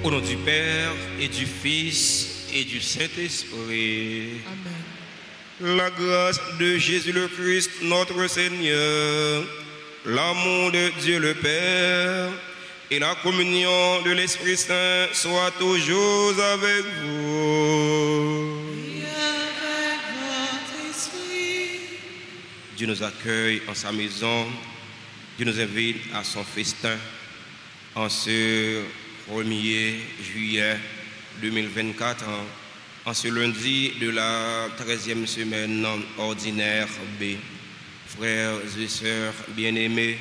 Au nom du Père et du Fils et du Saint-Esprit. Amen. La grâce de Jésus le Christ, notre Seigneur, l'amour de Dieu le Père et la communion de l'Esprit Saint soient toujours avec vous. Et avec votre esprit. Dieu nous accueille en sa maison. Dieu nous invite à son festin en ce 1er juillet 2024, en ce lundi de la 13e semaine ordinaire B. Frères et sœurs bien-aimés,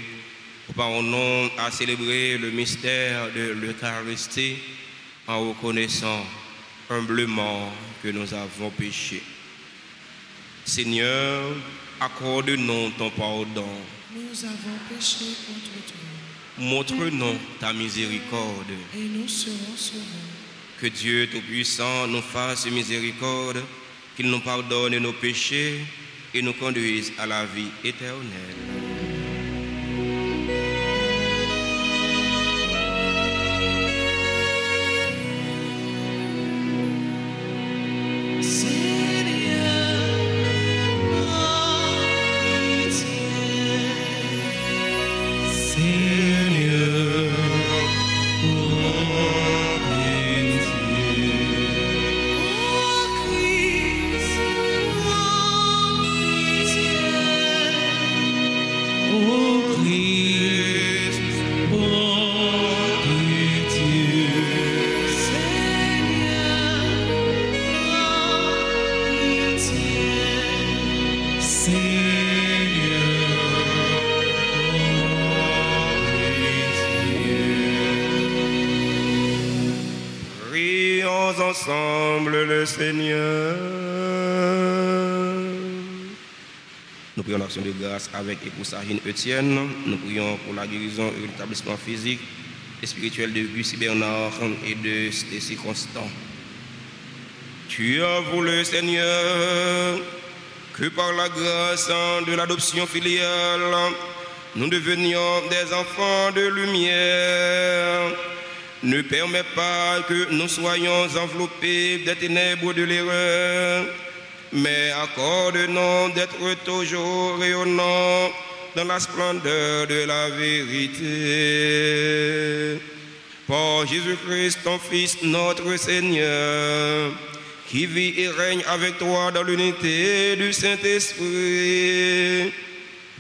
préparons-nous à célébrer le mystère de l'Eucharistie en reconnaissant humblement que nous avons péché. Seigneur, accorde-nous ton pardon. Nous avons péché contre toi. Montre-nous ta miséricorde. Et nous serons sauvés. Que Dieu Tout-Puissant nous fasse miséricorde, qu'il nous pardonne nos péchés et nous conduise à la vie éternelle. Ensemble le Seigneur. Nous prions l'action de grâce avec époux Sahine Etienne. Nous prions pour la guérison et l'établissement physique et spirituel de Guy Bernard et de Stécie Constant. Tu as voulu, Seigneur, que par la grâce de l'adoption filiale, nous devenions des enfants de lumière. Ne permets pas que nous soyons enveloppés des ténèbres de l'erreur, mais accorde-nous d'être toujours rayonnants dans la splendeur de la vérité. Par Jésus-Christ, ton Fils, notre Seigneur, qui vit et règne avec toi dans l'unité du Saint-Esprit,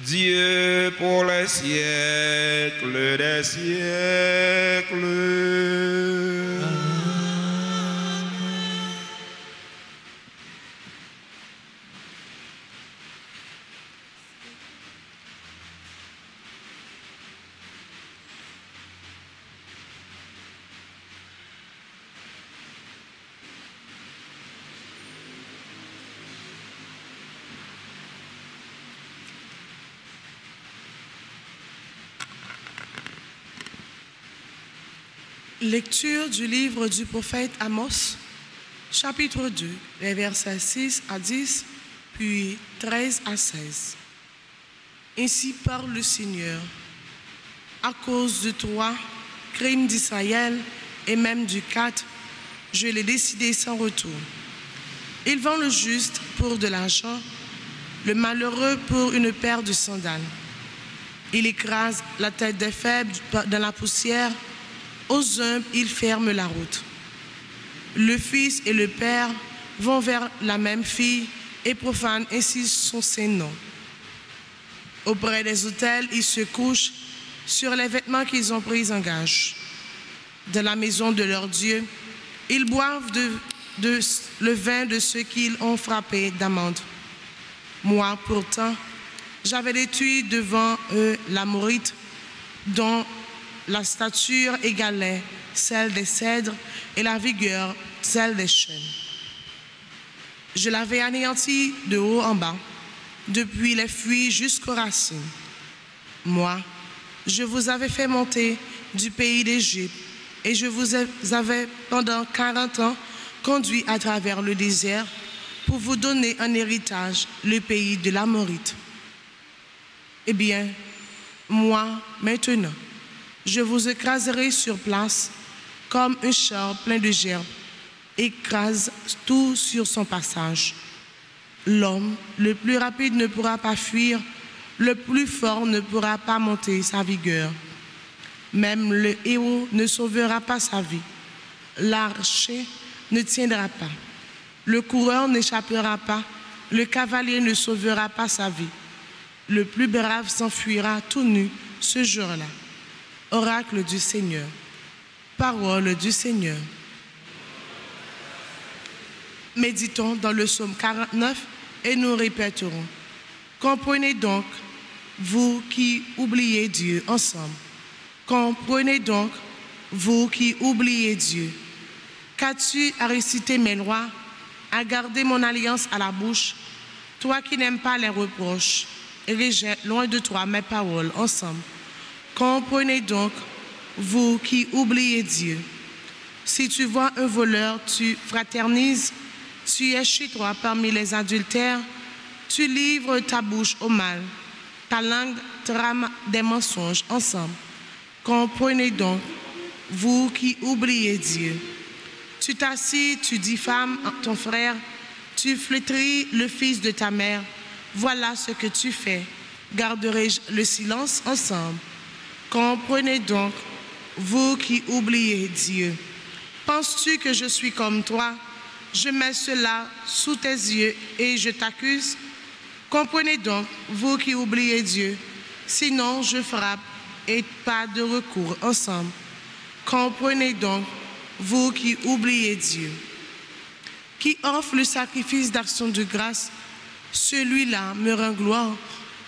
Dieu pour les siècles des siècles. Lecture du livre du prophète Amos, chapitre 2, les versets 6 à 10, puis 13 à 16. Ainsi parle le Seigneur. À cause de toi, crime d'Israël et même du 4, je l'ai décidé sans retour. Il vend le juste pour de l'argent, le malheureux pour une paire de sandales. Il écrase la tête des faibles dans la poussière. Aux humbles, il ferme la route. Le fils et le père vont vers la même fille et profanent ainsi son saint nom. Auprès des autels, ils se couchent sur les vêtements qu'ils ont pris en gage. Dans la maison de leur Dieu, ils boivent le vin de ceux qu'ils ont frappés d'amende. Moi, pourtant, j'avais détruit devant eux l'Amorite, dont la stature égalait celle des cèdres et la vigueur celle des chênes. Je l'avais anéanti de haut en bas, depuis les fruits jusqu'aux racines. Moi, je vous avais fait monter du pays d'Égypte et je vous avais pendant 40 ans conduit à travers le désert pour vous donner en héritage le pays de l'Amorite. Eh bien, moi, maintenant, je vous écraserai sur place comme un char plein de gerbes, écrase tout sur son passage. L'homme le plus rapide ne pourra pas fuir, le plus fort ne pourra pas monter sa vigueur. Même le héros ne sauvera pas sa vie. L'archer ne tiendra pas. Le coureur n'échappera pas. Le cavalier ne sauvera pas sa vie. Le plus brave s'enfuira tout nu ce jour-là. Oracle du Seigneur. Parole du Seigneur. Méditons dans le psaume 49 et nous répéterons. Comprenez donc, vous qui oubliez Dieu ensemble. Comprenez donc, vous qui oubliez Dieu. Qu'as-tu à réciter mes lois, à garder mon alliance à la bouche, toi qui n'aimes pas les reproches, et rejette loin de toi mes paroles ensemble. Comprenez donc, vous qui oubliez Dieu. Si tu vois un voleur, tu fraternises, tu es chez toi parmi les adultères, tu livres ta bouche au mal, ta langue trame des mensonges ensemble. Comprenez donc, vous qui oubliez Dieu. Tu t'assis, tu diffames ton frère, tu flétris le fils de ta mère. Voilà ce que tu fais. Garderai-je le silence ensemble? Comprenez donc, vous qui oubliez Dieu. Penses-tu que je suis comme toi? Je mets cela sous tes yeux et je t'accuse? Comprenez donc, vous qui oubliez Dieu. Sinon, je frappe et pas de recours ensemble. Comprenez donc, vous qui oubliez Dieu. Qui offre le sacrifice d'action de grâce, celui-là me rend gloire.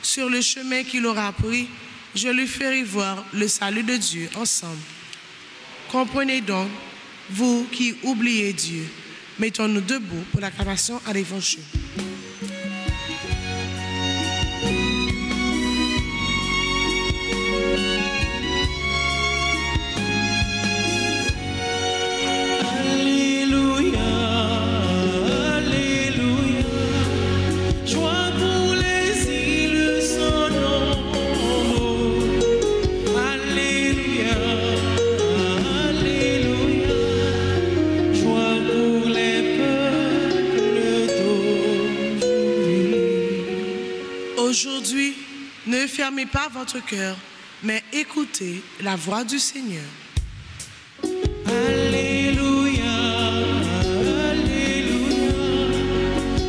Sur le chemin qu'il aura pris, je lui ferai voir le salut de Dieu ensemble. Comprenez donc, vous qui oubliez Dieu. Mettons-nous debout pour l'acclamation à l'Évangile. Aujourd'hui, ne fermez pas votre cœur, mais écoutez la voix du Seigneur. Alléluia, Alléluia,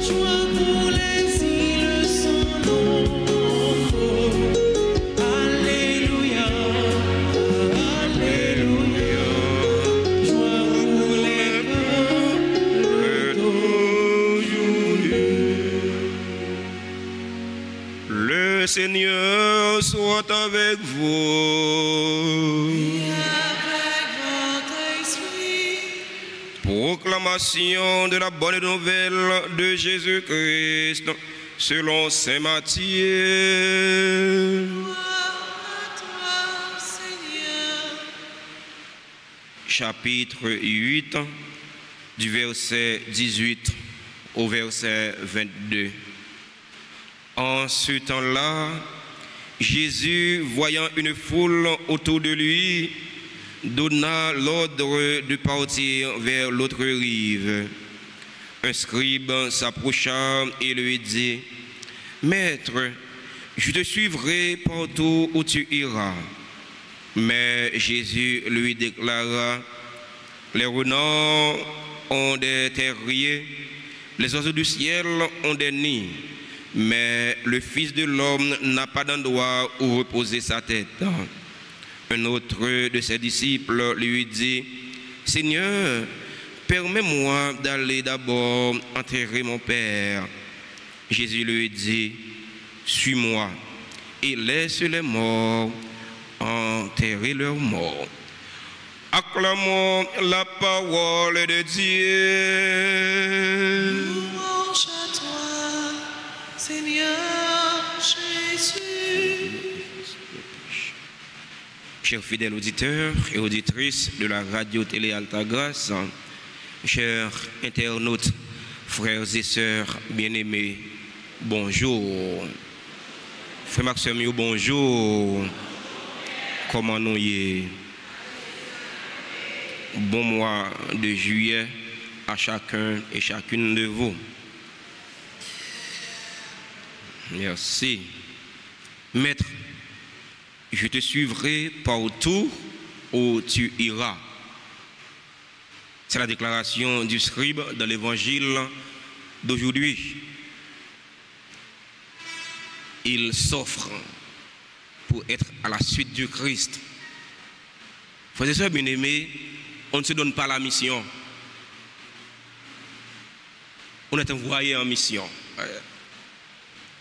joie pour les îles sans nombre. Alléluia, Alléluia, joie pour les peuples d'aujourd'hui. Le Seigneur soit avec vous. Proclamation de la bonne nouvelle de Jésus-Christ selon saint Matthieu. Gloire à toi, Seigneur. Chapitre 8, du verset 18 au verset 22. En ce temps-là, Jésus, voyant une foule autour de lui, donna l'ordre de partir vers l'autre rive. Un scribe s'approcha et lui dit, « Maître, je te suivrai partout où tu iras. » Mais Jésus lui déclara, « Les renards ont des terriers, les oiseaux du ciel ont des nids, mais le Fils de l'homme n'a pas d'endroit où reposer sa tête. » Un autre de ses disciples lui dit, « Seigneur, permets-moi d'aller d'abord enterrer mon Père. » Jésus lui dit, « Suis-moi et laisse les morts enterrer leurs morts. » Acclamons la parole de Dieu. Louange à toi, Seigneur Jésus. Chers fidèles auditeurs et auditrices de la radio-télé Altagrace, chers internautes, frères et sœurs bien-aimés, bonjour. Frère Maxime, bonjour. Comment nous y est? bon mois de juillet à chacun et chacune de vous. Merci. Maître, je te suivrai partout où tu iras. C'est la déclaration du scribe dans l'évangile d'aujourd'hui. Il s'offre pour être à la suite du Christ. Frères et sœurs bien-aimés, on ne se donne pas la mission. On est envoyé en mission.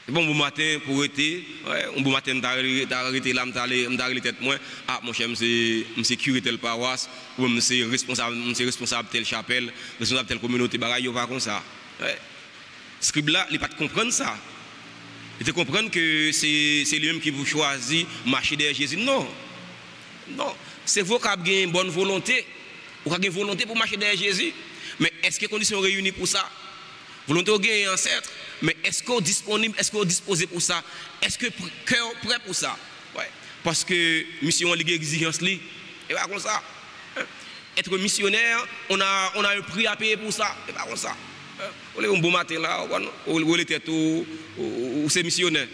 C'est bon matin pour être, un bon matin d'arrêter là, m'arrêter tête moins. Ah mon cher, monsieur curé telle paroisse, ou monsieur responsable telle chapelle, responsable telle communauté, bagaille pas comme ça. Scribe là, il pas comprendre ça. Il te comprendre que c'est lui-même qui vous choisit marcher derrière Jésus. Non. Non, c'est vous qui avez une bonne volonté. Vous avez une volonté pour marcher derrière Jésus. Mais est-ce que les conditions sont réunies pour ça? Volonté est ancêtre. Mais est-ce qu'on est disponible, est-ce qu'on est disposé pour ça? Est-ce que le cœur est prêt pour ça? Ouais. Parce que mission ligue exigence li, et pas comme ça. Être missionnaire, on a un prix à payer pour ça, et pas comme ça. On est un bon matin là, ou les têtes ou c'est missionnaire.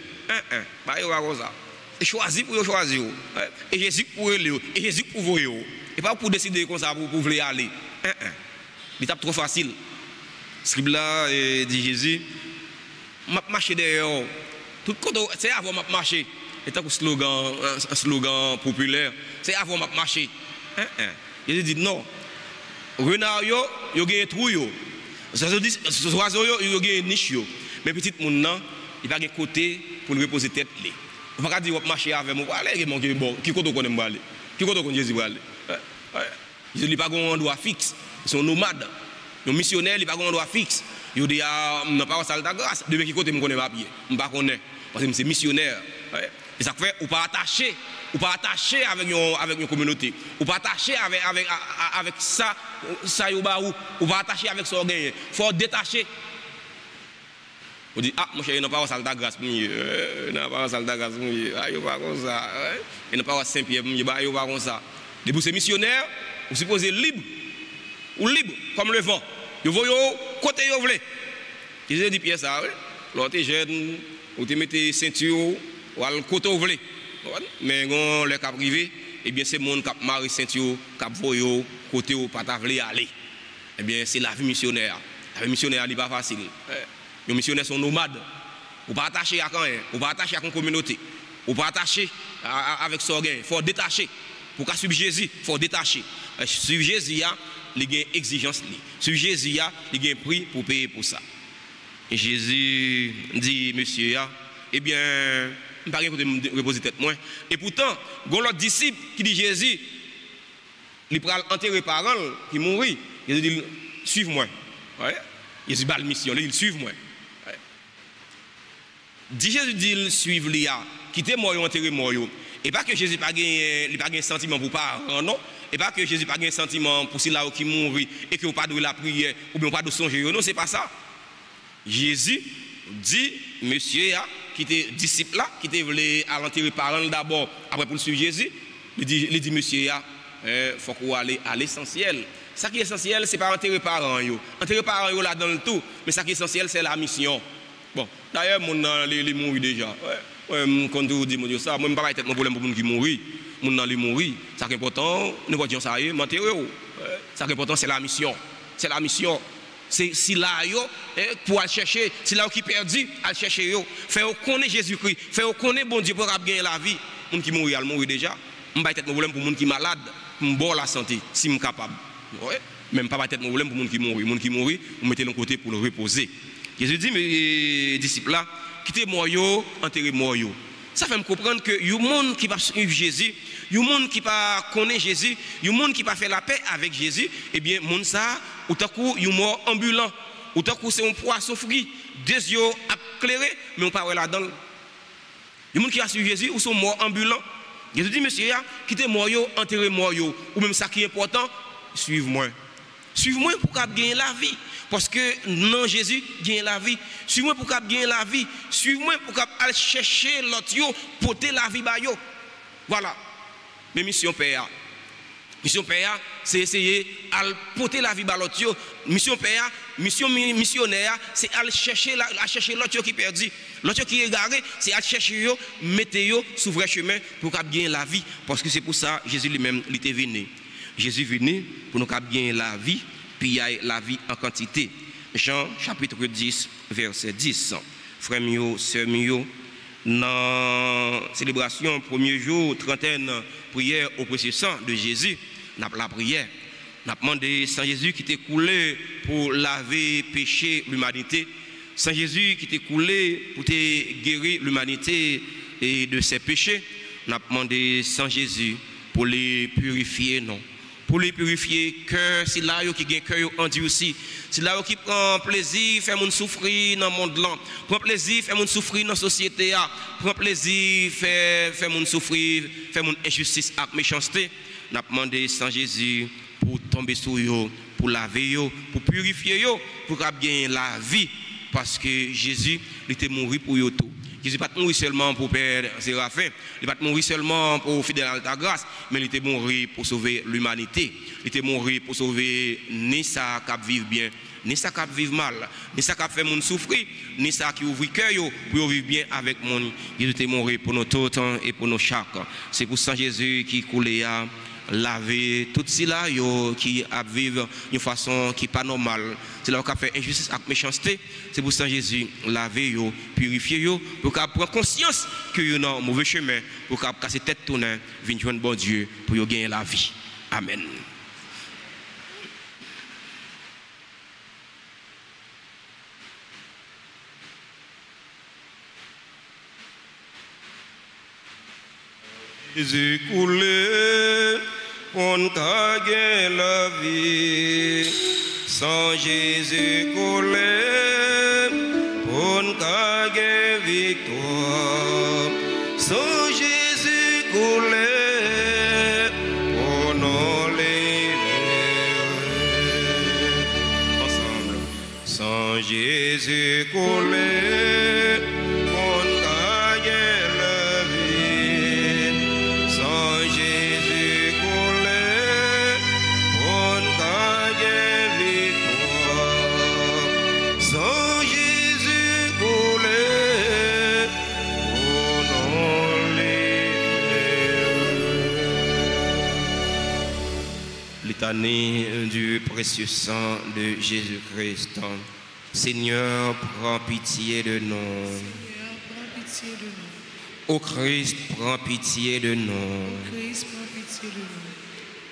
Bah il va comme ça. C'est choisi pour choisir. Et Jésus pour eux, et Jésus pour vous. Et pas pour décider comme ça pour vouloir aller. L'étape trop facile. Scribe là dit Jésus, m'a marché derrière. Tout côté c'est avant m'a marché. Et un slogan populaire, c'est avant m'a marché. Jésus dit non. Renard yo gagne trou yo. Ce oiseau yo gagne niche yo. Mais petit monde nan, il pas gagne côté pour le reposer tête li. On va pas dire marcher avec moi, aller mon qui côté connaît moi aller. Qui côté connaît Jésus aller. Jésus il pas un endroit fixe. Ils sont nomades. Les missionnaires, ils n'ont pas un endroit fixe. Ils disent, non, pas ça de grâce. De qui côté, je ne connais pas bien. Je ne connais pas. Parce que c'est missionnaire. Et ça fait, ou pas attaché avec une communauté. Ou pas attaché avec ça, ou pas attaché avec son gain. Il faut détacher. On dit, ah, mon cher, il n'a pas ça de grâce. Il n'a pas ça de grâce. Il n'a pas comme ça. Il n'a pas Saint-Pierre. Il n'a pas comme ça. Depuis ces missionnaires, vous supposez libre. Ou libre, comme le vent. Vous voyez côté vous voulez. Jésus dit Pierre ça, l'autre jeune, ou te mettez ceinture, ou à côté vous voulez. Mais quand le cap privé, eh bien c'est monde qui marre ceinture, qui voyez côté où pas t'avler aller. Eh bien c'est la vie missionnaire. La vie missionnaire n'est pas facile. Les missionnaires sont nomades. Ou pas attaché à rien, ou pas attaché à une communauté, ou pas attaché avec son gain. Il faut détacher. Pour suivre Jésus, il faut détacher. Suivre Jésus, il y a une exigence. Suivre Jésus, il y a un prix pour payer pour ça. Et Jésus dit, monsieur, eh bien, je ne peux pas me reposer tête moi. Et pourtant, il y a l'autre disciple qui dit Jésus, il prend enterrer parents qui mourit. Jésus dit, suive-moi. Jésus bat la mission, il dit, suive-moi. Jésus dit, suive-le, quittez-moi, enterrez-moi. Et pas que Jésus n'a pas un sentiment pour parents, non. Et pas que Jésus n'a pas un sentiment pour ceux qui mourent et qui n'ont pas de la prière ou bien pas de songer. Non, ce n'est pas ça. Jésus dit, monsieur, qui était disciple là, qui était venu à l'enterrer parents d'abord, après pour suivre Jésus, il dit monsieur, il faut qu'on aille à l'essentiel. Ce qui est essentiel, ce n'est pas enterrer parents. Enterrer parents là dans le tout, mais ce qui est essentiel, c'est la mission. Bon, d'ailleurs, mon les mourir déjà. Quand vous dites ça, moi, je ne pas mon problème pour les gens qui mourent. Les gens qui mourent, ce qui est important, nous voyons ça, m'enterrer. Ce qui est important, c'est la mission. C'est la mission. C'est si là, pour aller chercher, si là qui est perdu, aller chercher, faire connaître Jésus-Christ, faire connaître bon Dieu pour gagner la vie. Les gens qui mourent, ils mourent déjà. Je ne pas mon problème pour les gens qui sont malades, pour bon la santé, si je suis capable. Même pas mon problème pour les gens qui mourent. Les gens qui mourent, vous mettez de côté pour le reposer. Jésus dit, mes disciples là, quittez-moi, enterrez-moi. Ça fait me comprendre que y a des gens qui va suivre Jésus, il y a des gens qui va connaître Jésus, il y a des gens qui va faire la paix avec Jésus, eh bien, monde ça, ou tant coup, il y a mort ambulant, ou tant coup, c'est un poisson frit, deux yeux éclairés, mais on parle là-dedans. Il y a des gens qui va suivre Jésus, ou sont morts ambulants. Jésus dit, monsieur, quittez-moi, enterrez-moi, ou même ça qui est important, suivez-moi. Suivez-moi pour gagner la vie. Parce que non, Jésus gagne la vie. Suivez-moi pour gagner la vie. Suivez-moi pour aller chercher l'autre, porter la vie. Voilà. Mes missions, Père. Mission père, c'est essayer de porter la vie à l'autre. Mission père, mission missionnaire, c'est à chercher l'autre qui est perdu. L'autre qui est égaré, c'est à chercher, mettre sur vrai chemin pour gagner la vie. Parce que c'est pour ça que Jésus lui-même était venu. Jésus est venu pour nous gagner la vie, puis il y a la vie en quantité. Jean chapitre 10, verset 10. Frères mieux, sœurs mieux, dans la célébration, premier jour, trentaine, prière au précieux sang de Jésus, n'a pas la prière. N'a demandé Saint Jésus qui était coulé pour laver péché l'humanité. Saint Jésus qui était coulé pour guérir l'humanité et de ses péchés. N'a demandé Saint Jésus pour les purifier, non. Pour les purifier, cœur, c'est là qui gagne cœur endurci. C'est là qui prend plaisir, fait mon souffrir dans le monde là. Prend plaisir, fait mon souffrir dans la société. Prend plaisir, fait mon souffrir, fait mon injustice et méchanceté. N'a demandé Saint Jésus pour tomber sur eux, pour laver eux, pour purifier eux, pour gagner la vie. Parce que Jésus, il était mort pour eux tout. Jésus n'est pas mort seulement pour Père Séraphin, il n'est pas mort seulement pour fidèle à ta grâce, mais il était mort pour sauver l'humanité. Il était mort pour sauver ni ça qui vivent bien, ni ça qui vivent mal, ni ça qui fait mon souffrir, ni ça qui ouvre le cœur pour vivre bien avec mon. Il était mort pour nous tous et pour nous chaque. C'est pour ça Jésus qui coulait à laver tout cela qui vivent d'une façon qui n'est pas normale. C'est là qu'on fait injustice et méchanceté. C'est pour ça Jésus laver, purifier, pour qu'on prenne conscience que nous sommes mauvais chemin, pour qu'on casse tête tournée, venir joindre bon Dieu pour gagner la vie. Amen. Jésus coulé pour nous gagner la vie. Sans Jésus coulé pour nous gagner victoire. Sans Jésus coulé pour nous libérer. Ensemble. Sans Jésus coulé pour nous gagner la vie. Sans Jésus coulé pour nous gagner victoire. Sans Jésus coulé pour nous libérer. Litanie du précieux sang de Jésus-Christ. Seigneur, prends pitié de nous. Seigneur, prends pitié de nous. Ô Christ, prends pitié de nous. Christ, prends pitié de nous.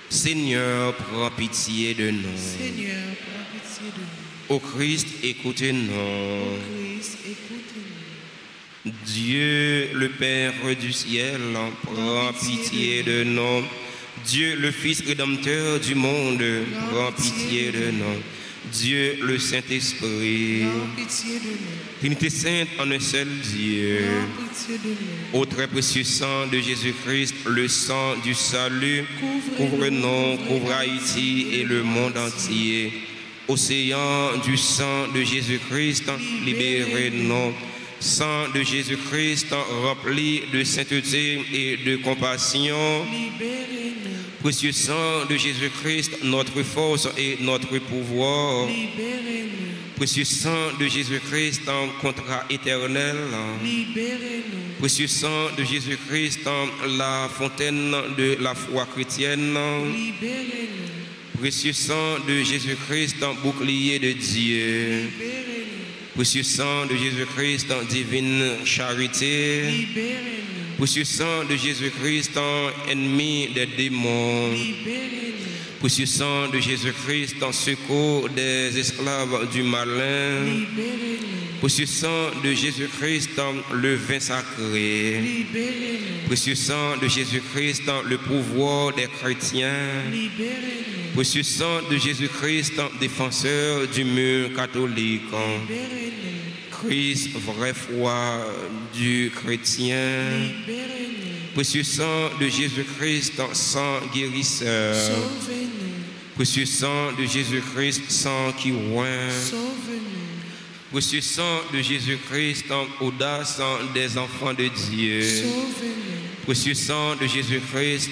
Seigneur, prends pitié de nous. Seigneur, prends pitié de nous. Ô Christ, écoutez-nous. Christ, écoute-nous. Dieu, le Père du ciel, prends pitié de nous. Dieu, le Fils rédempteur du monde, prends pitié de nous. Dieu, le Saint-Esprit, Prends pitié de nous. Trinité sainte en un seul Dieu. Prends pitié de nous. Au très précieux sang de Jésus-Christ, le sang du salut, Couvre-nous, couvre-nous, couvre Haïti et le monde entier. Océan du sang de Jésus-Christ, libérez-nous. Sang de Jésus-Christ, rempli de sainteté et de compassion. Libérez-nous. Précieux sang de Jésus-Christ, notre force et notre pouvoir. Libérez-nous. Précieux sang de Jésus-Christ, contrat éternel. Libérez-nous. Précieux sang de Jésus-Christ, la fontaine de la foi chrétienne. Libérez-nous. Précieux sang de Jésus-Christ, bouclier de Dieu. Libérez-nous. Précieux sang de Jésus-Christ, divine charité. Libérez-nous. Précieux sang de Jésus-Christ, ennemi des démons. Libérez-nous. Précieux sang de Jésus-Christ, secours des esclaves du malin. Libérez-nous. Précieux sang de Jésus-Christ, le vin sacré. Libérez-nous. Précieux sang de Jésus-Christ, le pouvoir des chrétiens. Libérez-nous. Précieux sang de Jésus-Christ, défenseur du mur catholique. Libérez-nous. Christ, vraie foi du chrétien. Libérez-nous. Précieux sang de Jésus-Christ, sang guérisseur. Sauvez-nous. Précieux sang de Jésus-Christ, sang qui oint. Sauvez-nous. Précieux sang de Jésus-Christ, audace des enfants de Dieu. Sauvez-nous. Précieux sang de Jésus-Christ,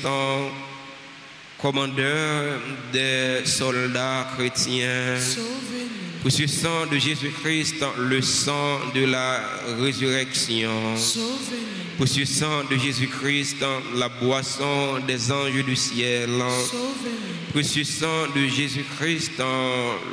commandeur des soldats chrétiens, sauvez-nous. précieux sang de Jésus-Christ, le sang de la résurrection, Sauvez-nous. précieux sang de Jésus-Christ, la boisson des anges du ciel, Sauvez-nous. précieux sang de Jésus-Christ,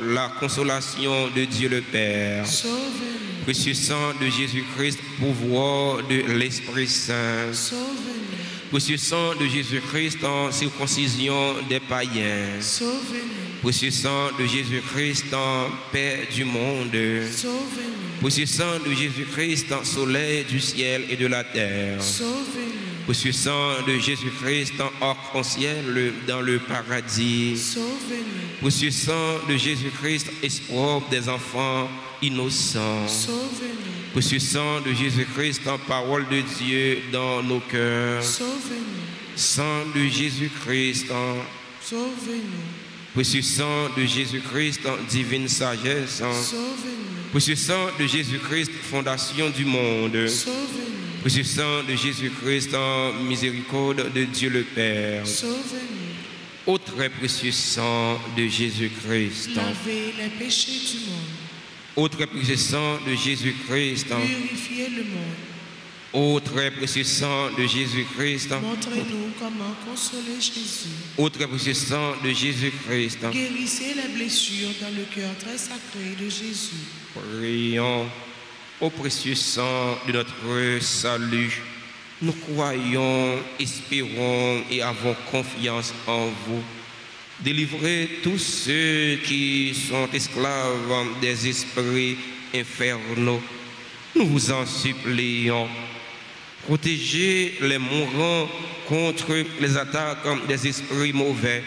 la consolation de Dieu le Père, Sauvez-nous. précieux sang de Jésus-Christ, pouvoir de l'Esprit Saint, Sauvez-nous. précieux sang de Jésus-Christ, en circoncision des païens, Sauvez-nous. précieux sang de Jésus-Christ, en paix du monde, Sauvez-nous. précieux sang de Jésus-Christ, en soleil du ciel et de la terre, Sauvez-nous. précieux sang de Jésus-Christ, en arc-en-ciel dans le paradis, Sauvez-nous. précieux sang de Jésus-Christ, espoir des enfants innocents, Sauvez-nous. précieux sang de Jésus-Christ, en parole de Dieu dans nos cœurs, Sauvez-nous. sang de Jésus-Christ, en Sauvez-nous. précieux sang de Jésus-Christ, en divine sagesse, Sauvez-nous. précieux sang de Jésus-Christ, fondation du monde, Sauvez-nous. précieux sang de Jésus-Christ, en miséricorde de Dieu le Père, Sauvez-nous. ô très précieux sang de Jésus-Christ, Lavez les péchés du monde. ô très précieux sang de Jésus-Christ, Purifiez le monde. ô très précieux sang de Jésus-Christ, Montrez-nous comment consoler Jésus. ô très précieux sang de Jésus-Christ, Guérissez les blessures dans le cœur très sacré de Jésus. prions. Ô précieux sang de notre salut, nous croyons, espérons et avons confiance en vous. Délivrez tous ceux qui sont esclaves des esprits infernaux. Nous vous en supplions. Protégez les mourants contre les attaques des esprits mauvais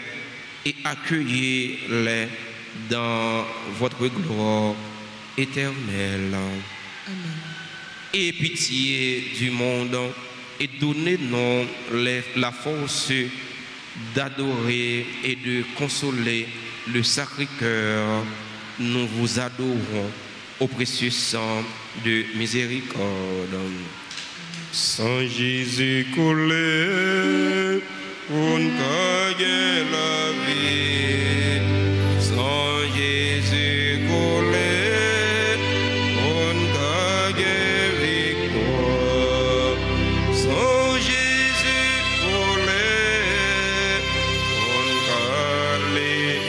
et accueillez-les dans votre gloire éternelle. Amen. Aie pitié du monde et donnez-nous la force d'adorer et de consoler le Sacré-Cœur. Nous vous adorons au précieux sang de miséricorde. Saint Jésus coulé pour nous gagner la vie. Saint Jésus coulé pour nous gagner victoire. Saint Jésus coulé pour nous gagner.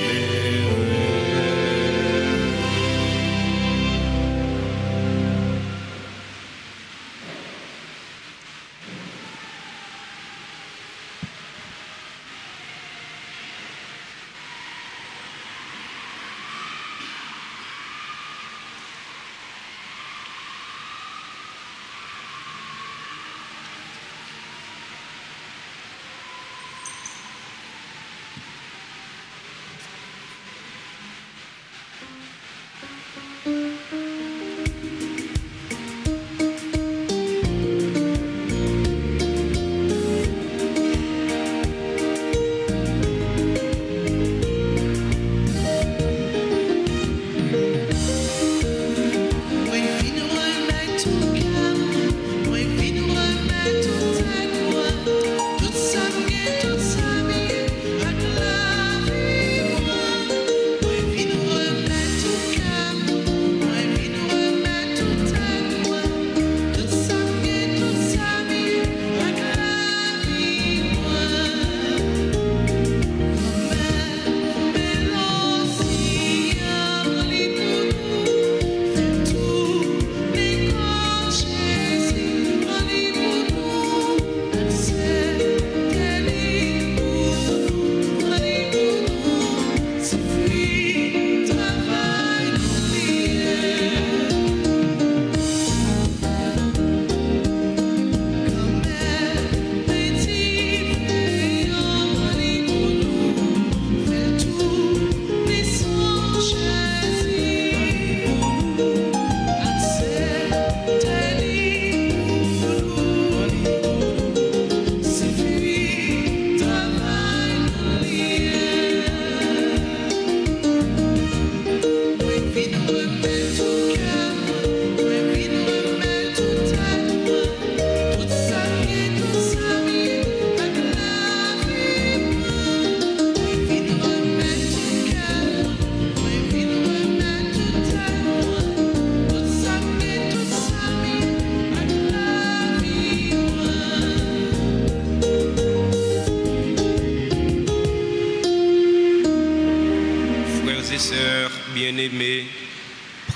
et sœurs bien-aimés,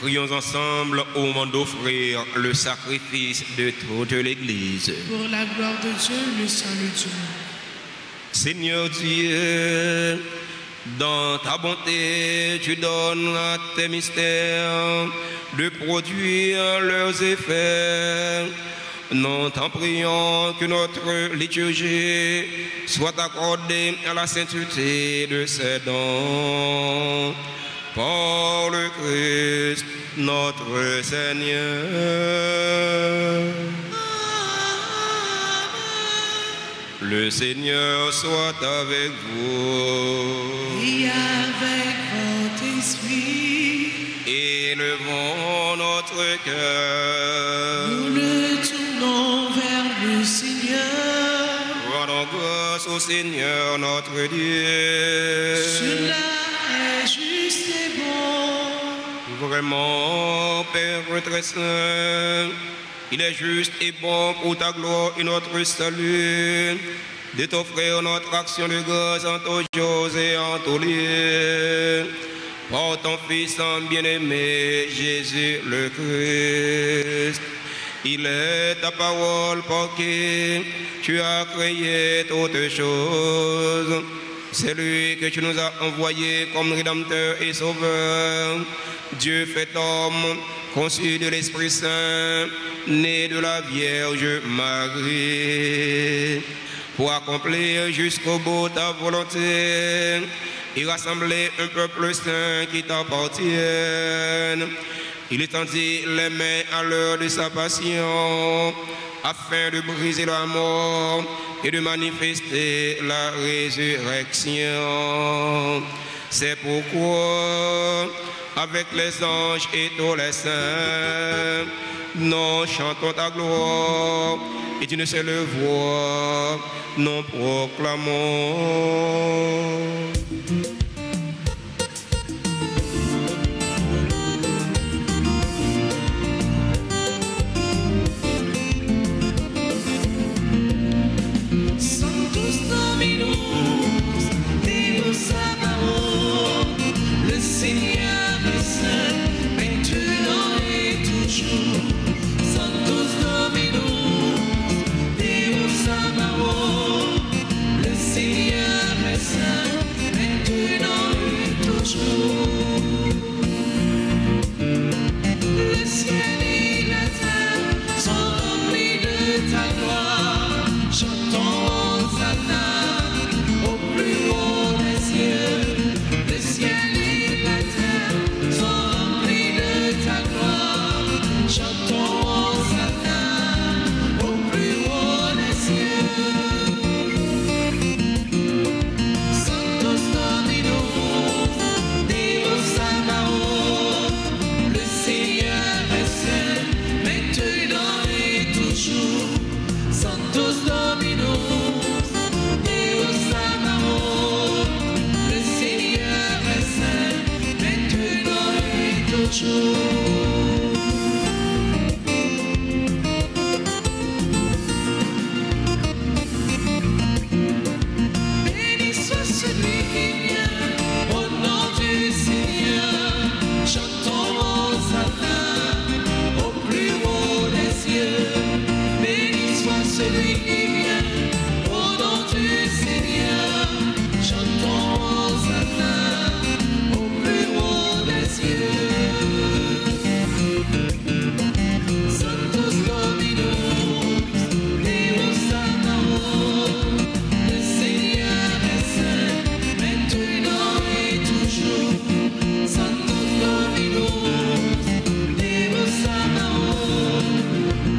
prions ensemble au moment d'offrir le sacrifice de toute l'Église. Pour la gloire de Dieu, le salut du monde. Seigneur Dieu, dans ta bonté, tu donnes à tes mystères de produire leurs effets. Nous t'en prions que notre liturgie soit accordée à la sainteté de ses dons. Par le Christ, notre Seigneur. Le Seigneur soit avec vous. Et avec votre esprit, Élevons notre cœur. nous le tournons vers le Seigneur. Rendons grâce au Seigneur notre Dieu. Cela est juste et bon. Vraiment, Père très saint, il est juste et bon pour ta gloire et notre salut de t'offrir notre action de grâce en toutes choses et en tous lieux. Par ton Fils bien-aimé, Jésus le Christ. Il est ta parole par qui tu as créé toutes choses. C'est lui que tu nous as envoyé comme Rédempteur et Sauveur. Dieu fait homme, conçu de l'Esprit Saint, né de la Vierge Marie. Pour accomplir jusqu'au bout ta volonté et rassembler un peuple saint qui t'appartienne. Il étendit les mains à l'heure de sa passion, afin de briser la mort et de manifester la résurrection. C'est pourquoi, avec les anges et tous les saints, nous chantons ta gloire et d'une seule voix, nous proclamons. Sanctus Dominus, Deus Sabaoth, le Seigneur est saint, maintenant et toujours. Sanctus Dominus, Deus Sabaoth, le Seigneur est saint, maintenant et toujours. Le ciel et la terre sont remplis de ta gloire. Chantons Hosanna au plus haut des cieux. Le ciel et la terre sont remplis de ta gloire. Chantons Hosanna au plus haut des cieux. Sanctus Dominus, Deus Sabaoth, le Seigneur est saint, maintenant et toujours. Sanctus Dominus, Deus Sabaoth, le Seigneur est saint, maintenant et toujours. Béni soit celui qui vient au nom du Seigneur. Chantons Hosanna au plus haut des cieux. Béni soit celui qui vient au nom du Seigneur. Chantons Hosanna au plus haut des cieux. Sanctus Dominus, Deus Sabaoth, le Seigneur est saint, maintenant et toujours. Sanctus Dominus, Deus Sabaoth,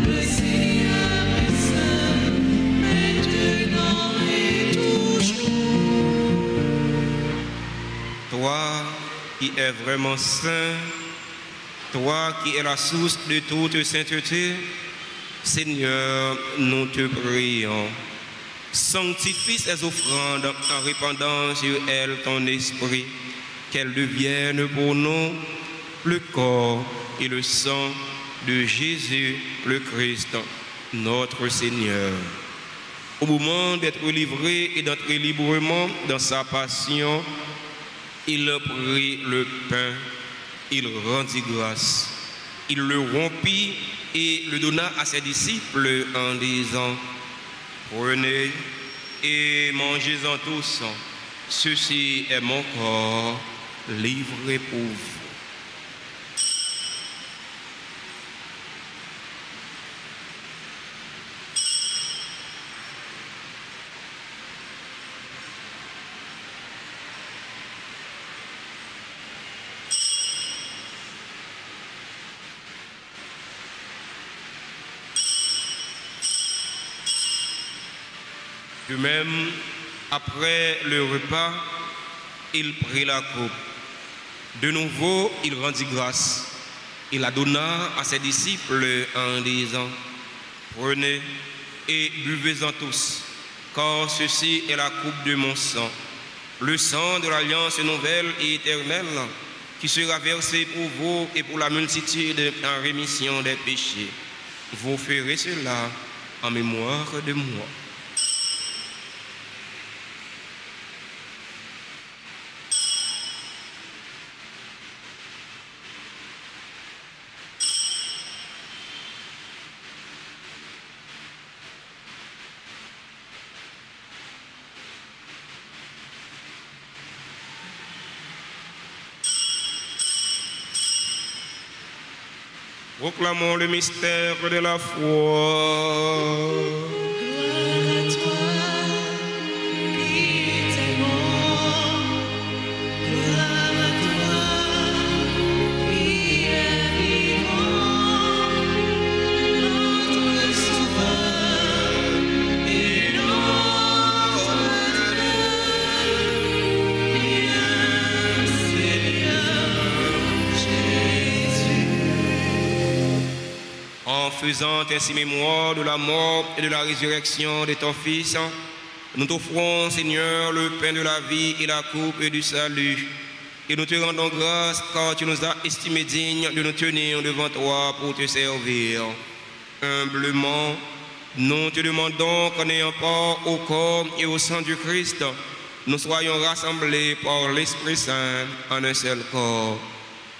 le Seigneur est saint, maintenant et toujours. Toi qui es vraiment saint, toi qui es la source de toute sainteté, Seigneur, nous te prions. Sanctifie ces offrandes en répandant sur elles ton esprit, qu'elles deviennent pour nous le corps et le sang de Jésus le Christ, notre Seigneur. Au moment d'être livré et d'entrer librement dans sa passion, il prit le pain, il rendit grâce, il le rompit et le donna à ses disciples en disant, prenez et mangez-en tous, ceci est mon corps livré pour vous. De même, après le repas, il prit la coupe. De nouveau, il rendit grâce. Il la donna à ses disciples en disant, prenez et buvez-en tous, car ceci est la coupe de mon sang, le sang de l'alliance nouvelle et éternelle, qui sera versé pour vous et pour la multitude en rémission des péchés. Vous ferez cela en mémoire de moi. Proclamons le mystère de la foi. Gloire à toi, qui t'es mort. Gloire à toi, qui est vivant. Notre Sauveur et notre Dieu, bien Seigneur Jésus. En faisant ainsi mémoire de la mort et de la résurrection de ton Fils, nous t'offrons, Seigneur, le pain de la vie et la coupe du salut. Et nous te rendons grâce car tu nous as estimés dignes de nous tenir devant toi pour te servir. Humblement, nous te demandons qu'en ayant part au corps et au sang du Christ, nous soyons rassemblés par l'Esprit Saint en un seul corps.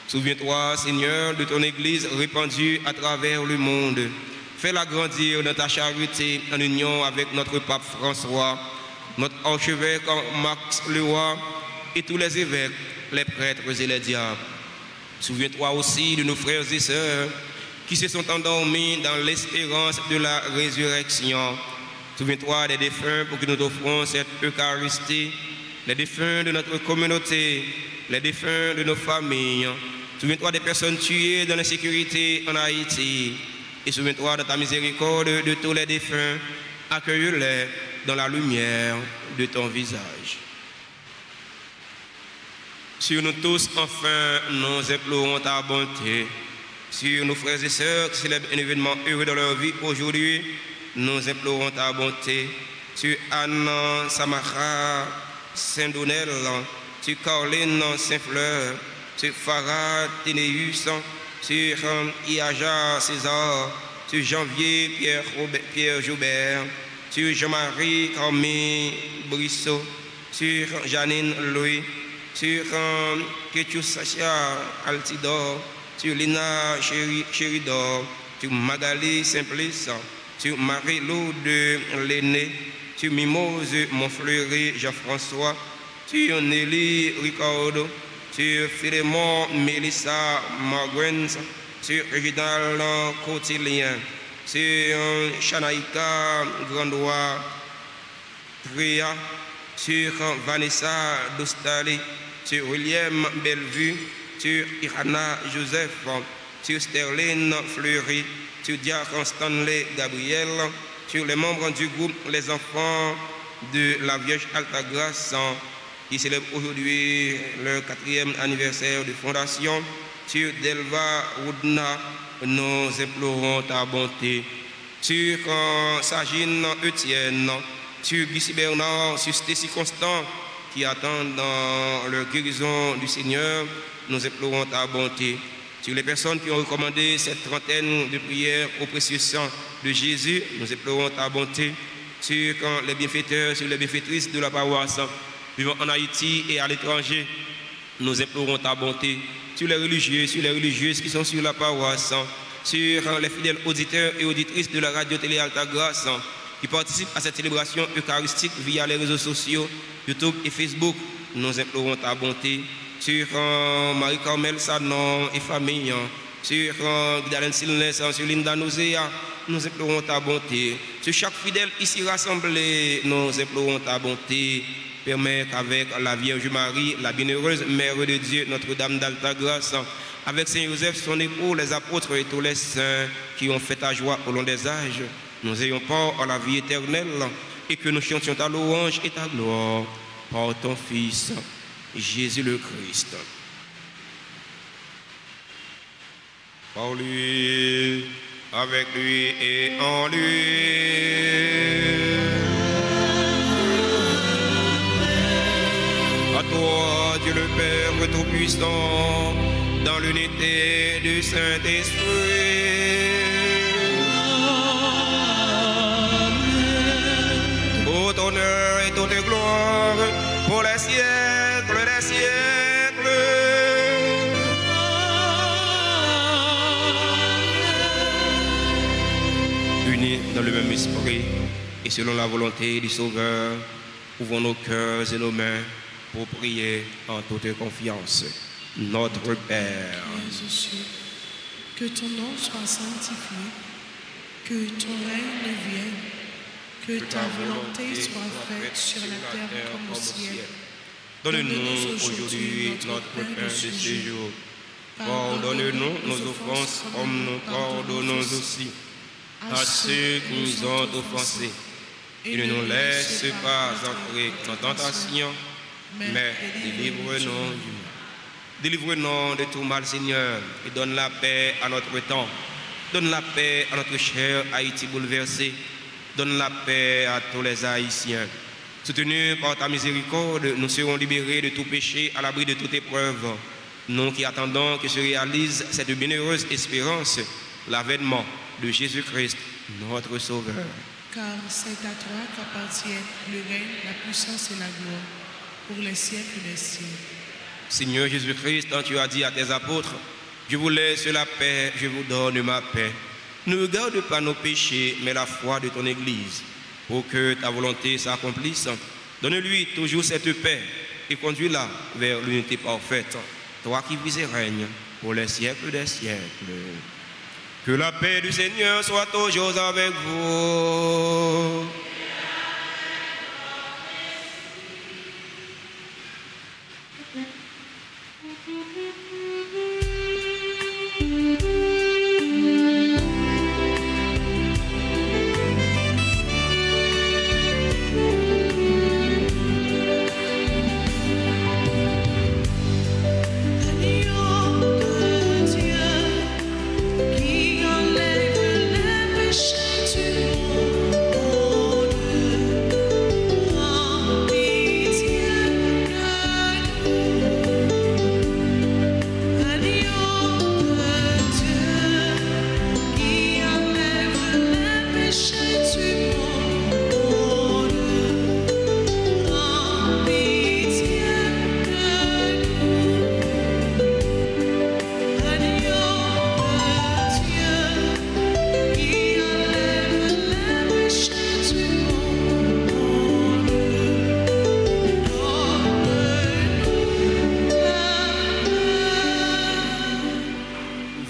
Souviens-toi, Seigneur, de ton Église répandue à travers le monde. Fais-la grandir dans ta charité en union avec notre pape François, notre archevêque Max Leroy et tous les évêques, les prêtres et les diacres. Souviens-toi aussi de nos frères et sœurs qui se sont endormis dans l'espérance de la résurrection. Souviens-toi des défunts pour que nous t'offrons cette Eucharistie, les défunts de notre communauté, les défunts de nos familles. Souviens-toi des personnes tuées dans l'insécurité en Haïti. Et souviens-toi de ta miséricorde de tous les défunts. Accueille-les dans la lumière de ton visage. Sur nous tous, enfin, nous implorons ta bonté. Sur nos frères et sœurs qui célèbrent un événement heureux dans leur vie aujourd'hui, nous implorons ta bonté. Sur Anne Samara Saint-Donnel, sur Caroline Saint-Fleur, sur Farah Ténéus, sur Iaja César, sur Janvier Pierre Joubert, sur Jean-Marie Carmé Brissot, sur Janine Louis, sur Kétius Sacha Altidor, sur Lina Chéridor, sur Magali Simplice, sur Marie-Lou de Lenné, sur Mimose Montfleury Jean-François, sur Nelly Ricardo, sur Philémon Mélissa Marguens, sur Réginald Cotilien, sur Chanaïka Grandois Tria, sur Vanessa Dostali, sur William Bellevue, sur Irana Joseph, sur Sterling Fleury, sur Diacre Stanley Gabriel, sur les membres du groupe Les Enfants de la Vierge Altagrace, qui célèbre aujourd'hui leur 4e anniversaire de fondation, sur Delva Woudna, nous implorons ta bonté, sur Sagine Etienne, sur Guy Bernard, sur Stécie Constant, qui attendent dans leur guérison du Seigneur, nous implorons ta bonté. Sur les personnes qui ont recommandé cette trentaine de prières au précieux sang de Jésus, nous implorons ta bonté. Sur les bienfaiteurs, sur les bienfaitrices de la paroisse, vivant en Haïti et à l'étranger, nous implorons ta bonté sur les religieux, sur les religieuses qui sont sur la paroisse, sur les fidèles auditeurs et auditrices de la radio-télé Alta Grâce qui participent à cette célébration eucharistique via les réseaux sociaux, YouTube et Facebook. Nous implorons ta bonté sur Marie-Carmel Sanon et famille, sur Guidalène Silnes, sur Linda Nozea. Nous implorons ta bonté. Sur chaque fidèle ici rassemblé, nous implorons ta bonté. Permets qu'avec la Vierge Marie, la bienheureuse Mère de Dieu, Notre-Dame d'Alta Grâce, avec Saint Joseph, son époux, les apôtres et tous les saints qui ont fait ta joie au long des âges, nous ayons part à la vie éternelle et que nous chantions ta louange et ta gloire par ton Fils, Jésus le Christ. Par lui, avec lui et en lui. À toi, Dieu le Père Tout-Puissant, dans l'unité du Saint-Esprit. Tout honneur et toute gloire pour les siècles des siècles. Unis dans le même esprit et selon la volonté du Sauveur, ouvrons nos cœurs et nos mains pour prier en toute confiance. Notre Père, qui es aux cieux, que ton nom soit sanctifié, que ton règne vienne, que ta volonté soit faite sur la terre comme au ciel. Donne-nous aujourd'hui notre pain de ce jour. Pardonne-nous nos offenses comme nous pardonnons aussi à ceux qui nous ont offensés. Et ne nous laisse pas entrer en tentation, mais délivre-nous du mal. Délivre-nous de tout mal, Seigneur, et donne la paix à notre temps. Donne la paix à notre cher Haïti bouleversé. Donne la paix à tous les Haïtiens. Soutenus par ta miséricorde, nous serons libérés de tout péché, à l'abri de toute épreuve. Nous qui attendons que se réalise cette bienheureuse espérance, l'avènement de Jésus-Christ, notre Sauveur. Car c'est à toi qu'appartiennent le règne, la puissance et la gloire, pour les siècles des siècles. Seigneur Jésus-Christ, quand tu as dit à tes apôtres, je vous laisse la paix, je vous donne ma paix. Ne regarde pas nos péchés, mais la foi de ton Église, pour que ta volonté s'accomplisse. Donne-lui toujours cette paix et conduis-la vers l'unité parfaite, toi qui vis et règnes pour les siècles des siècles. Que la paix du Seigneur soit toujours avec vous.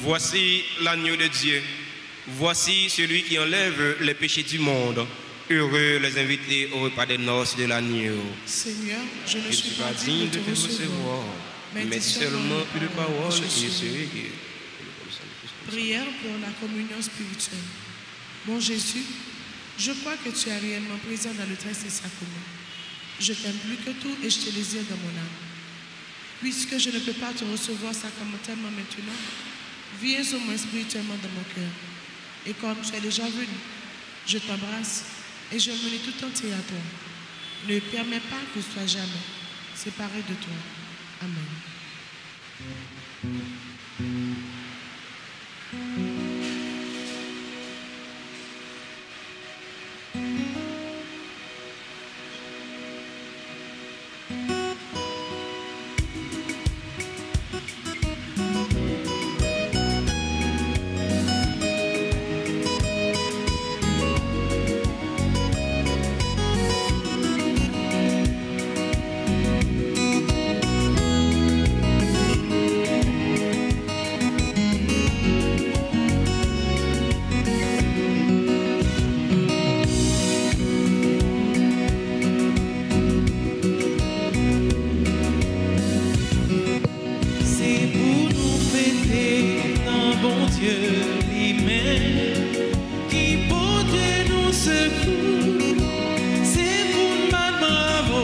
Voici l'agneau de Dieu. Voici celui qui enlève les péchés du monde. Heureux les invités au repas des noces de l'agneau. Seigneur, je ne Je ne suis pas digne de te recevoir, mais mais dis seulement plus de paroles je et suis. serai guéri. Prière pour la communion spirituelle. Mon Jésus, je crois que tu es réellement présent dans le très saint sacrement. Je t'aime plus que tout et je te désire dans mon âme. Puisque je ne peux pas te recevoir sacramentellement maintenant, viens au moins spirituellement dans mon cœur. Et comme tu es déjà venu, je t'embrasse et je me lie tout entier à toi. Ne permets pas que je sois jamais séparé de toi. Amen. Dieu lui-même qui porte nous secours. C'est pour nous battre bravo,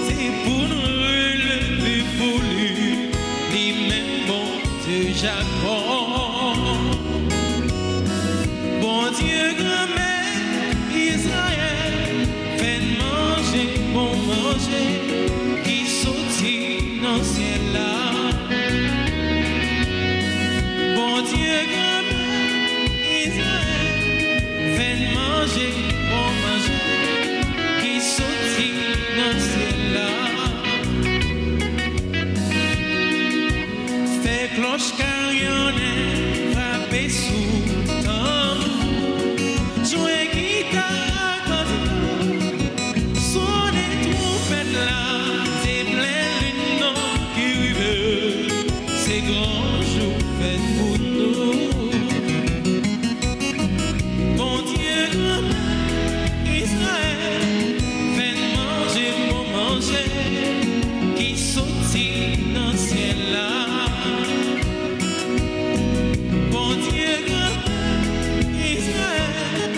c'est pour nous relever pour lui. Lui-même bon Dieu Jacob. Bon Dieu grand-mère Israël, fait manger, bon manger, qui sortit dans le ciel là. Bon Dieu grand-mère Israël, fait manger, bon manger, qui sortit dans le ciel là. Fait cloche carillonnée, frappé sous tambour, jouer guitare cantique, sonner trompette là, c'est plein de noms qui rivent, c'est grand jour fait pour nous. Bon Dieu grand Israël, fait manger pour manger, qui sortit dans le ciel là. Bon Dieu grand Israël,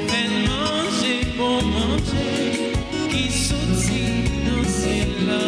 fait manger pour manger, qui sortit dans le ciel là.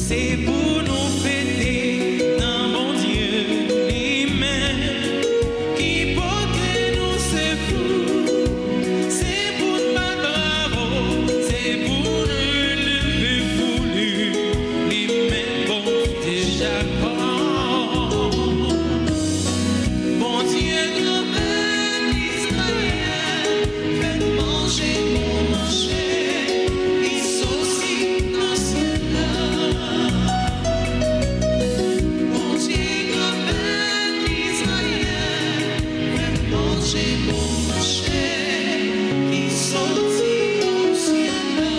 C'est pour nous fêter dans mon Dieu lui-même qui porte nous secours. C'est pour nous battre bravo, c'est pour nous lever pour lui. Lui-même bon Dieu Jacob. Bon Dieu grand-père Israël, fait manger mon manger, qui saucit dans cela. Bon Dieu grand-père Israël, fait manger mon manger, qui sortit dans cela.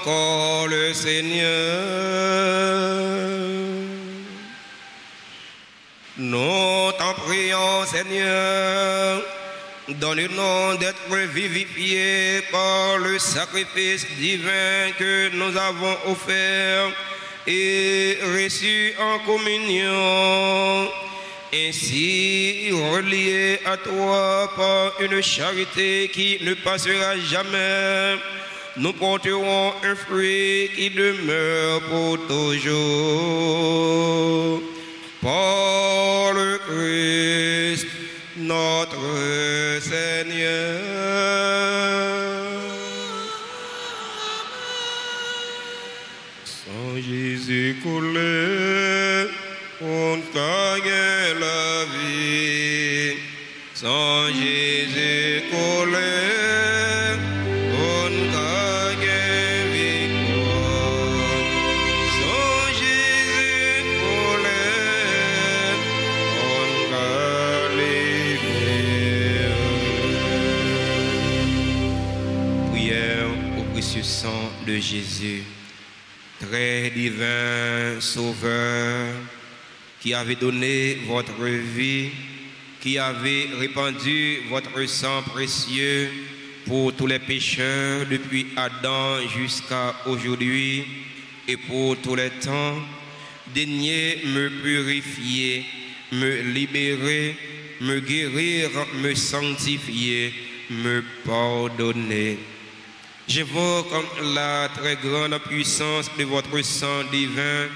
encore le Seigneur. Nous t'en prions, Seigneur, donne-nous d'être vivifiés par le sacrifice divin que nous avons offert et reçu en communion, ainsi reliés à toi par une charité qui ne passera jamais. Nous porterons un fruit qui demeure pour toujours. Par le Christ, notre Seigneur. Sans Jésus coulé, on gagne la vie. Sans Jésus coulé, on gagne victoire. Sans Jésus coulé, on gagne libérer. Prière au précieux sang de Jésus. Très divin Sauveur, qui avez donné votre vie, qui avez répandu votre sang précieux pour tous les pécheurs depuis Adam jusqu'à aujourd'hui et pour tous les temps, daignez me purifier, me libérer, me guérir, me sanctifier, me pardonner. J'évoque la très grande puissance de votre sang divin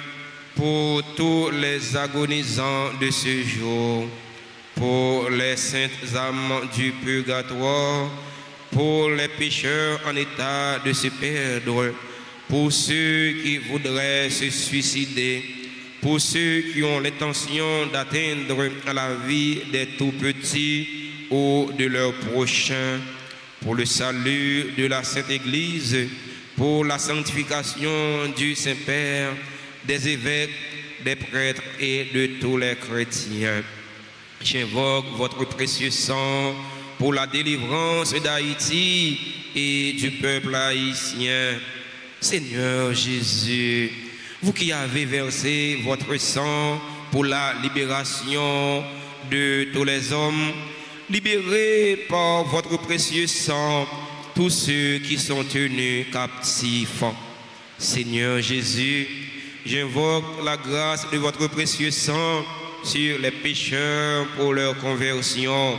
pour tous les agonisants de ce jour, pour les saintes âmes du purgatoire, pour les pécheurs en état de se perdre, pour ceux qui voudraient se suicider, pour ceux qui ont l'intention d'atteindre à la vie des tout-petits ou de leurs prochains, pour le salut de la Sainte Église, pour la sanctification du Saint-Père, des évêques, des prêtres et de tous les chrétiens. J'invoque votre précieux sang pour la délivrance d'Haïti et du peuple haïtien. Seigneur Jésus, vous qui avez versé votre sang pour la libération de tous les hommes, libérez par votre précieux sang tous ceux qui sont tenus captifs. Seigneur Jésus, j'invoque la grâce de votre précieux sang sur les pécheurs pour leur conversion.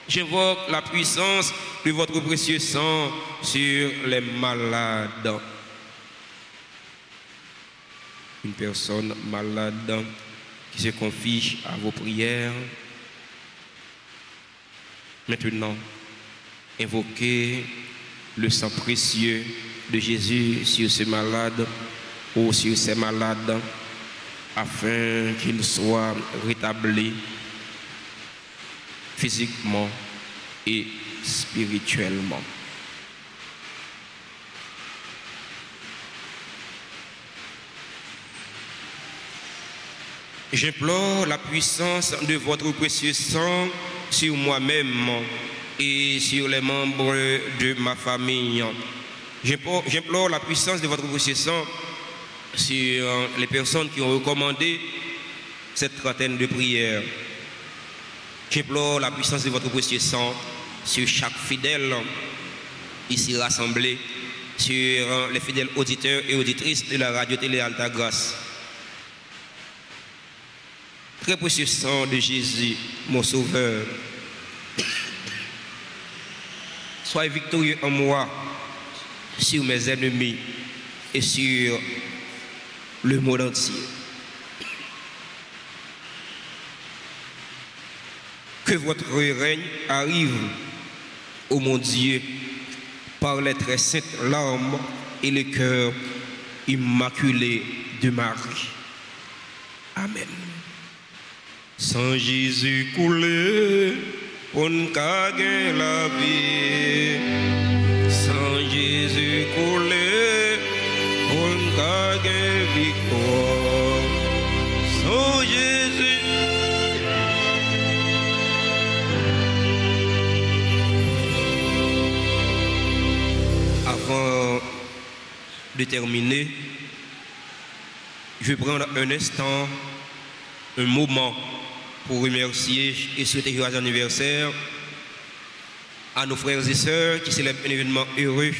J'invoque la puissance de votre précieux sang sur les malades. Une personne malade qui se confie à vos prières. Maintenant, invoquez le sang précieux de Jésus sur ce malade ou sur ces malades afin qu'ils soient rétablis physiquement et spirituellement. J'implore la puissance de votre précieux sang sur moi-même et sur les membres de ma famille. J'implore la puissance de votre précieux sang sur les personnes qui ont recommandé cette trentaine de prières. J'implore la puissance de votre précieux sang sur chaque fidèle ici rassemblé, sur les fidèles auditeurs et auditrices de la radio-télé Alta Grâce. Très précieux sang de Jésus, mon Sauveur, sois victorieux en moi sur mes ennemis et sur le monde entier. Que votre règne arrive, ô mon Dieu, par les très saintes larmes et le cœur immaculé de Marie. Amen. Sans Jésus coulé, on gagne la vie. Sans Jésus coulé, on gagne victoire. Sans Jésus. Avant de terminer, je vais prendre un instant, un moment pour remercier et souhaiter joyeux anniversaire à nos frères et sœurs qui célèbrent un événement heureux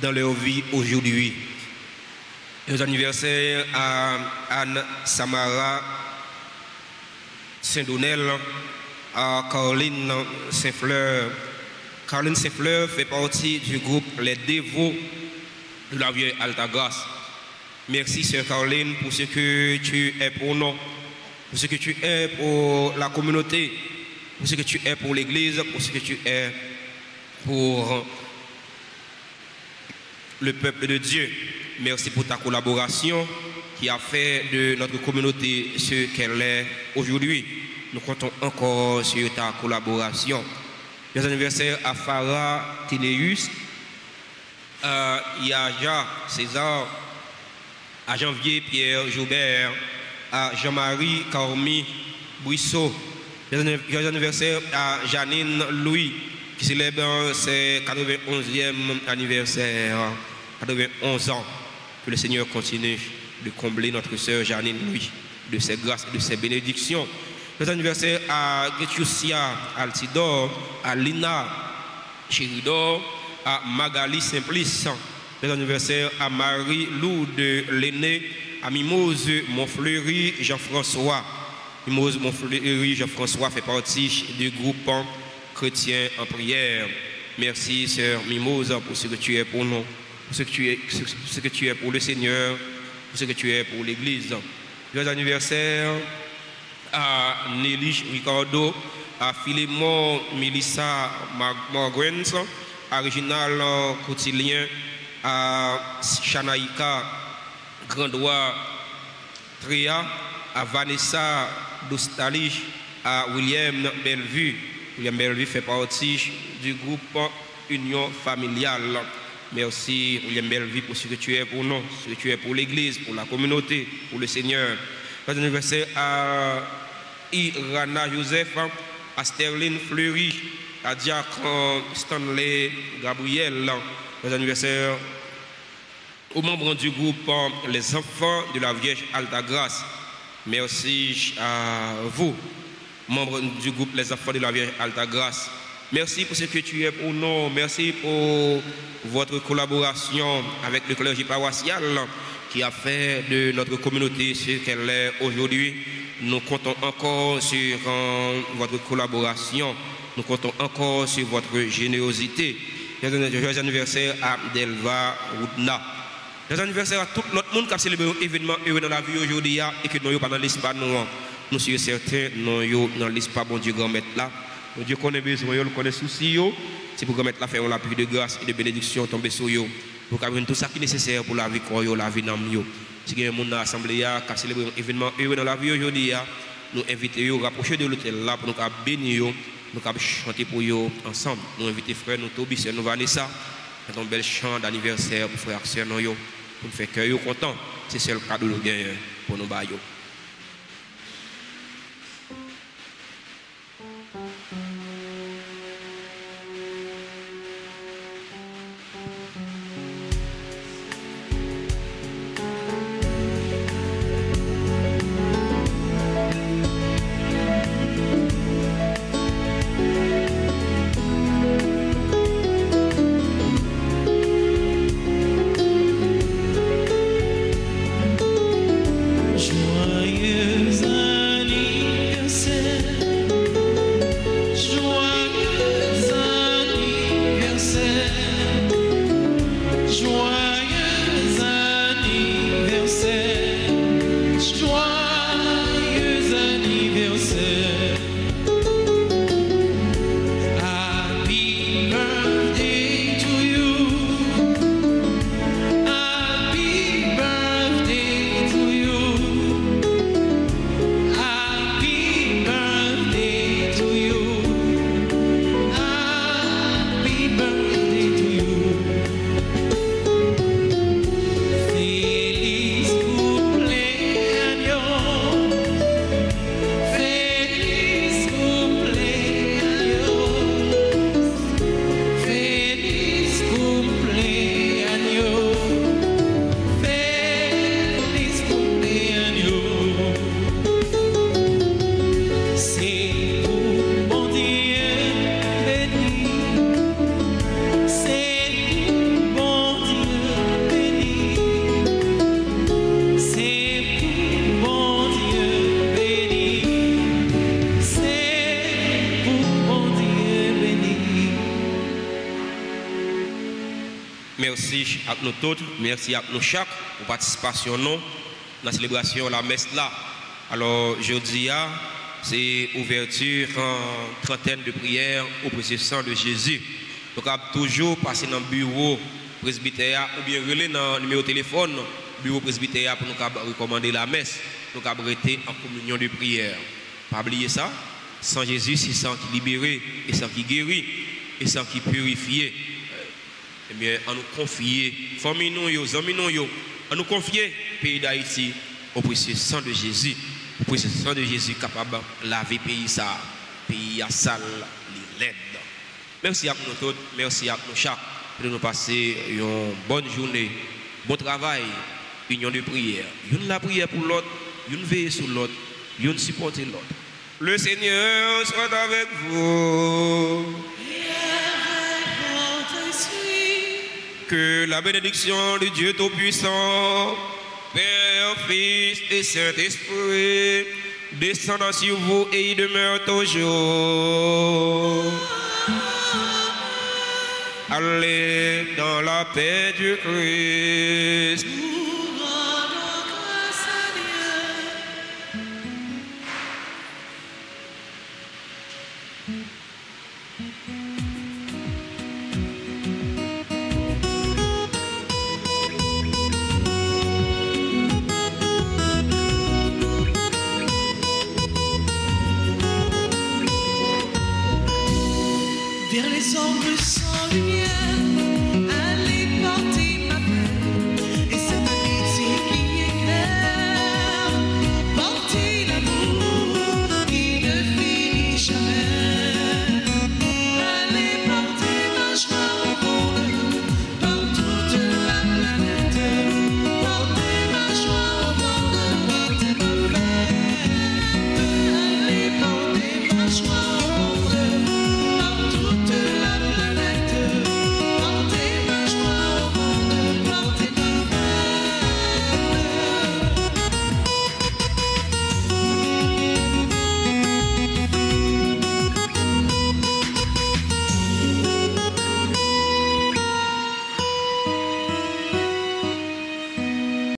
dans leur vie aujourd'hui. Joyeux anniversaire à Anne Samara Saint-Donnel, à Caroline Saint-Fleur. Caroline Saint-Fleur fait partie du groupe Les Dévots de la Vierge Altagrace. Merci, sœur Caroline, pour ce que tu es pour nous, pour ce que tu es pour la communauté, pour ce que tu es pour l'Église, pour ce que tu es pour le peuple de Dieu. Merci pour ta collaboration qui a fait de notre communauté ce qu'elle est aujourd'hui. Nous comptons encore sur ta collaboration. Joyeux anniversaire à Farah Tineus, à Yaja César, à Janvier Pierre Joubert, à Jean-Marie Carmi Buisseau. Joyeux anniversaire à Janine Louis qui célèbre ses 91e anniversaire, 91 ans. Que le Seigneur continue de combler notre sœur Janine Louis de ses grâces et de ses bénédictions. Joyeux anniversaire à Getiusia Altidor, à Lina Chiridor, à Magali Simplice. Joyeux anniversaire à Marie-Lou de Lenné, à Mimose Montfleury Jean-François. Mimose Montfleury Jean-François fait partie du groupe chrétien en prière. Merci, sœur Mimose, pour ce que tu es pour nous, pour ce que tu es pour le Seigneur, pour ce que tu es pour l'Église. Joyeux anniversaire à Nelly Ricardo, à Philémon Melissa Morgans, à Réginal Coutilien, à Chanaïka Grandois Tria, à Vanessa Dostali, à William Bellevue. William Bellevue fait partie du groupe Union Familiale. Merci William Bellevue pour ce que tu es pour nous, ce que tu es pour l'Église, pour la communauté, pour le Seigneur. Joyeux anniversaire à Irana Joseph, à Sterling Fleury, à Diacre Stanley Gabriel. Joyeux anniversaire aux membres du groupe Les Enfants de la Vierge Altagrace. Merci à vous, membres du groupe Les Enfants de la Vierge Altagrace. Merci pour ce que tu es pour nous. Merci pour votre collaboration avec le clergé paroissial qui a fait de notre communauté ce qu'elle est aujourd'hui. Nous comptons encore sur votre collaboration. Nous comptons encore sur votre générosité. Joyeux anniversaire à Delva Roudna. Joyeux anniversaire à tout notre monde qui a célébré un événement heureux dans la vie aujourd'hui et que nous n'avons pas dans l'espace. Nous sommes certains, nous sommes dans l'espace, bon Dieu, grand maître là. Dieu connaît besoin, il connaît souci. C'est pour mettre la faire la pluie de grâce et de bénédiction tomber sur vous. Pour avoir tout ça qui est nécessaire pour la vie qu'on la vie dans nous. Si il y a un monde dans l'assemblée qui a célébré un événement heureux dans la vie aujourd'hui, nous invitons à rapprocher de l'hôtel là pour nous bénir, nous chanter pour eux ensemble. Nous invitons frères, nous Tobi, nous Vanessa, dans un bel chant d'anniversaire pour frères et sœurs pour nous faire cœur content. C'est le cadeau de gain pour nous bailler. Joyeux merci à nous tous, merci à nous chaque pour participation dans la célébration de la messe là. Alors, jeudi, c'est ouverture en trentaine de prières au précieux sang de Jésus. Donc, on a toujours passé dans le bureau presbytère ou bien relais dans le numéro de téléphone, bureau presbytère pour nous recommander la messe. Nous avons été en communion de prière. Pas oublier ça. Sans Jésus, c'est sang qui libère, et sang qui guérit, et sang qui purifie. Eh bien, on nous confie, famille nous, amis nous, on nous confie pays d'Haïti au précieux sang de Jésus. Au précieux sang de Jésus capable de laver pays ça, pays à sale, les laides. Merci à nous tous, merci à nous chaque de nous passer une bonne journée, bon travail, union de prière. Une la prière pour l'autre, une veille sur l'autre, une supporter l'autre. Le Seigneur soit avec vous. Que la bénédiction de Dieu Tout-Puissant, Père, Fils et Saint-Esprit, descendant sur vous et y demeure toujours. Allez dans la paix du Christ. Vers les ombres sans lumière, allez porter ma paix et cette amitié qui éclaire. Portez l'amour qui ne finit jamais. Allez porter ma joie au monde par toute la planète. Portez ma joie au monde, portez ma paix. Allez porter ma joie.